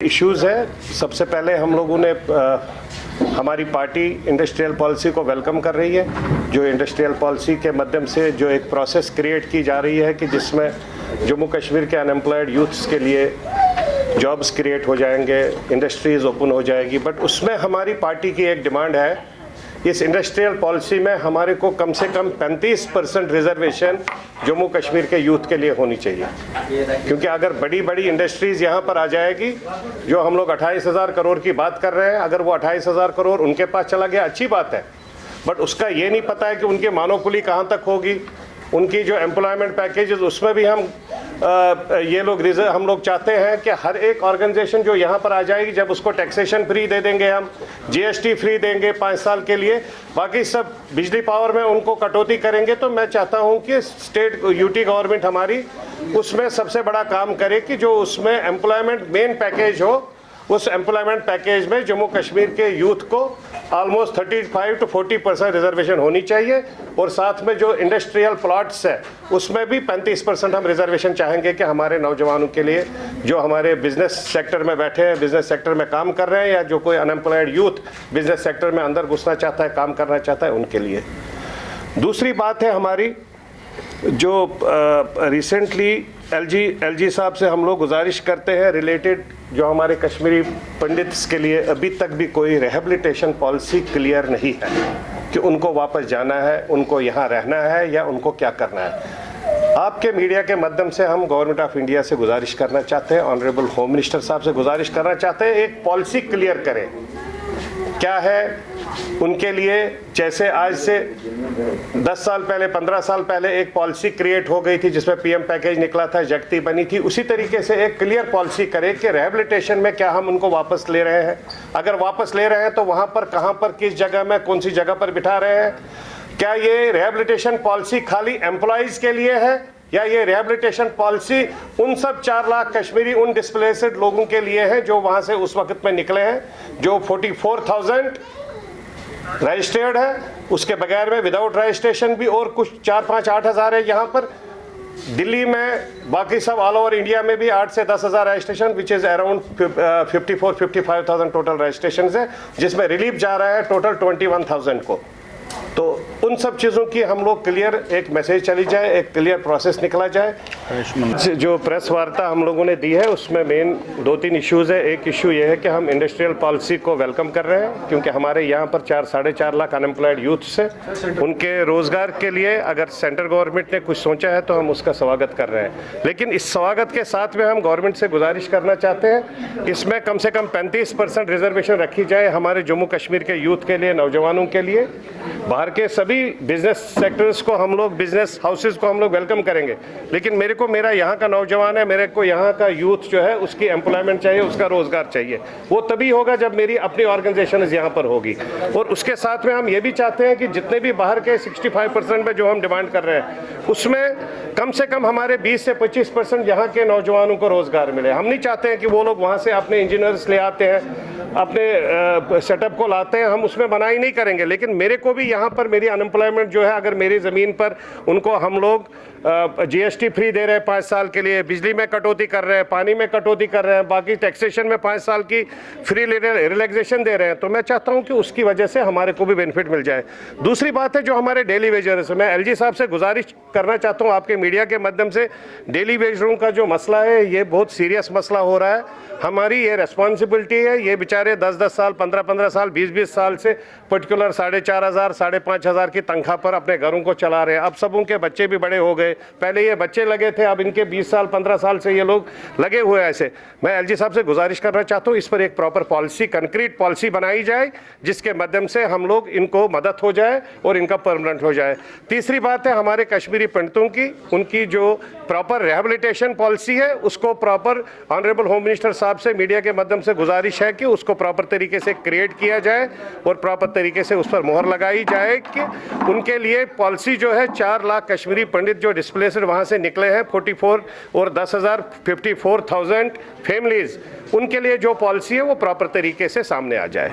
Issues है। सबसे पहले हम लोगों ने हमारी पार्टी इंडस्ट्रियल पॉलिसी को वेलकम कर रही है, जो इंडस्ट्रियल पॉलिसी के माध्यम से जो एक प्रोसेस क्रिएट की जा रही है कि जिसमें जम्मू कश्मीर के अनएम्प्लॉयड यूथ्स के लिए जॉब्स क्रिएट हो जाएंगे, इंडस्ट्रीज़ ओपन हो जाएगी। बट उसमें हमारी पार्टी की एक डिमांड है, इस इंडस्ट्रियल पॉलिसी में हमारे को कम से कम 35% रिजर्वेशन जम्मू कश्मीर के यूथ के लिए होनी चाहिए। क्योंकि अगर बड़ी बड़ी इंडस्ट्रीज़ यहाँ पर आ जाएगी, जो हम लोग 28,000 करोड़ की बात कर रहे हैं, अगर वो 28,000 करोड़ उनके पास चला गया अच्छी बात है, बट उसका ये नहीं पता है कि उनकी मानोकुली कहाँ तक होगी, उनकी जो एम्प्लॉयमेंट पैकेजेस उसमें भी हम लोग चाहते हैं कि हर एक ऑर्गेनाइजेशन जो यहाँ पर आ जाएगी, जब उसको टैक्सेशन फ्री दे देंगे, हम जीएसटी फ्री देंगे 5 साल के लिए, बाकी सब बिजली पावर में उनको कटौती करेंगे। तो मैं चाहता हूँ कि स्टेट यूटी गवर्नमेंट हमारी उसमें सबसे बड़ा काम करे कि जो उसमें एम्प्लॉयमेंट मेन पैकेज हो, उस एम्प्लॉयमेंट पैकेज में जम्मू कश्मीर के यूथ को ऑलमोस्ट 35 to 40% रिजर्वेशन होनी चाहिए। और साथ में जो इंडस्ट्रियल प्लॉट्स है उसमें भी 35% हम रिजर्वेशन चाहेंगे कि हमारे नौजवानों के लिए, जो हमारे बिजनेस सेक्टर में बैठे हैं, बिजनेस सेक्टर में काम कर रहे हैं, या जो कोई अनएम्प्लॉयड यूथ बिजनेस सेक्टर में अंदर घुसना चाहता है, काम करना चाहता है, उनके लिए। दूसरी बात है हमारी, जो रिसेंटली एलजी साहब से हम लोग गुजारिश करते हैं रिलेटेड, जो हमारे कश्मीरी पंडित्स के लिए अभी तक भी कोई रिहेबिलिटेशन पॉलिसी क्लियर नहीं है कि उनको वापस जाना है, उनको यहाँ रहना है, या उनको क्या करना है। आपके मीडिया के माध्यम से हम गवर्नमेंट ऑफ इंडिया से गुजारिश करना चाहते हैं, ऑनरेबल होम मिनिस्टर साहब से गुजारिश करना चाहते हैं, एक पॉलिसी क्लियर करें क्या है उनके लिए। जैसे आज से 10 साल पहले, 15 साल पहले एक पॉलिसी क्रिएट हो गई थी जिसमें पीएम पैकेज निकला था, जगती बनी थी, उसी तरीके से एक क्लियर पॉलिसी करें कि रिहेबिलिटेशन में क्या हम उनको वापस ले रहे हैं, अगर वापस ले रहे हैं तो वहाँ पर कहाँ पर, किस जगह में, कौन सी जगह पर बिठा रहे हैं। क्या ये रिहेबिलिटेशन पॉलिसी खाली एम्प्लॉयज़ के लिए है, या ये रिहेबिलिटेशन पॉलिसी उन सब 4 लाख कश्मीरी उन डिस्प्लेसेड लोगों के लिए है जो वहाँ से उस वक्त में निकले हैं, जो 44,000 रजिस्टर्ड है, उसके बगैर में विदाउट रजिस्ट्रेशन भी और कुछ 4-5-8 हज़ार है यहाँ पर दिल्ली में, बाकी सब ऑल ओवर इंडिया में भी 8 से 10 हज़ार registration, which is around 54-55,000 total registration है, जिसमें रिलीफ जा रहा है टोटल 21,000 को। तो उन सब चीज़ों की हम लोग क्लियर एक मैसेज चली जाए, एक क्लियर प्रोसेस निकला जाए। जो प्रेस वार्ता हम लोगों ने दी है उसमें मेन 2-3 इश्यूज़ है। एक इशू ये है कि हम इंडस्ट्रियल पॉलिसी को वेलकम कर रहे हैं, क्योंकि हमारे यहाँ पर 4-4.5 लाख अनएम्प्लॉयड यूथ्स हैं, उनके रोज़गार के लिए अगर सेंट्रल गवर्नमेंट ने कुछ सोचा है तो हम उसका स्वागत कर रहे हैं। लेकिन इस स्वागत के साथ में हम गवर्नमेंट से गुजारिश करना चाहते हैं, इसमें कम से कम 35% रिजर्वेशन रखी जाए हमारे जम्मू कश्मीर के यूथ के लिए, नौजवानों के लिए। बाहर के सभी बिजनेस सेक्टर्स को हम लोग, बिजनेस हाउसेस को हम लोग वेलकम करेंगे, लेकिन मेरा यहाँ का नौजवान है, मेरे को यहाँ का यूथ जो है उसकी एम्प्लॉयमेंट चाहिए, उसका रोजगार चाहिए। वो तभी होगा जब मेरी अपनी ऑर्गेनाइजेशन यहाँ पर होगी। और उसके साथ में हम ये भी चाहते हैं कि जितने भी बाहर के 65% में जो हम डिमांड कर रहे हैं, उसमें कम से कम हमारे 20 से 25% यहाँ के नौजवानों को रोजगार मिले। हम नहीं चाहते हैं कि वो लोग वहाँ से अपने इंजीनियर्स ले आते हैं, अपने सेटअप को लाते हैं, हम उसमें मनाही नहीं करेंगे, लेकिन मेरे को भी यहाँ पर मेरी अनएम्प्लॉयमेंट जो है, अगर मेरी ज़मीन पर उनको हम लोग जीएसटी फ्री दे रहे हैं 5 साल के लिए, बिजली में कटौती कर रहे हैं, पानी में कटौती कर रहे हैं, बाकी टैक्सेशन में 5 साल की फ्री रिलैक्सेशन दे रहे हैं, तो मैं चाहता हूं कि उसकी वजह से हमारे को भी बेनिफिट मिल जाए। दूसरी बात है जो हमारे डेली वेजर्स, मैं एलजी साहब से गुजारिश करना चाहता हूँ आपके मीडिया के माध्यम से, डेली वेजरों का जो मसला है ये बहुत सीरियस मसला हो रहा है। हमारी ये रेस्पॉन्सिबिलिटी है, ये बेचारे 10-10 साल, 15-15 साल, 20-20 साल से पर्टिकुलर 4,500 5,500 की तनख्वाह पर अपने घरों को चला रहे हैं। अब सब उनके बच्चे भी बड़े हो गए, पहले ये बच्चे लगे थे, अब इनके 20 साल 15 साल से ये लोग लगे हुए हैं। ऐसे मैं एलजी साहब से गुजारिश करना चाहता हूँ, इस पर एक प्रॉपर पॉलिसी, कंक्रीट पॉलिसी बनाई जाए, जिसके माध्यम से हम लोग इनको मदद हो जाए और इनका परमानेंट हो जाए। तीसरी बात है हमारे कश्मीरी पंडितों की, उनकी जो प्रॉपर रिहेबिलिटेशन पॉलिसी है उसको प्रॉपर, ऑनरेबल होम मिनिस्टर साहब से मीडिया के माध्यम से गुजारिश है कि उसको प्रॉपर तरीके से क्रिएट किया जाए और प्रॉपर तरीके से उस पर मोहर लगाई जाए कि उनके लिए पॉलिसी जो है 4 लाख कश्मीरी पंडित जो डिस्प्लेसड वहाँ से निकले हैं, 44 और 10,000 54,000 फैमिलीज, उनके लिए जो पॉलिसी है वो प्रॉपर तरीके से सामने आ जाए।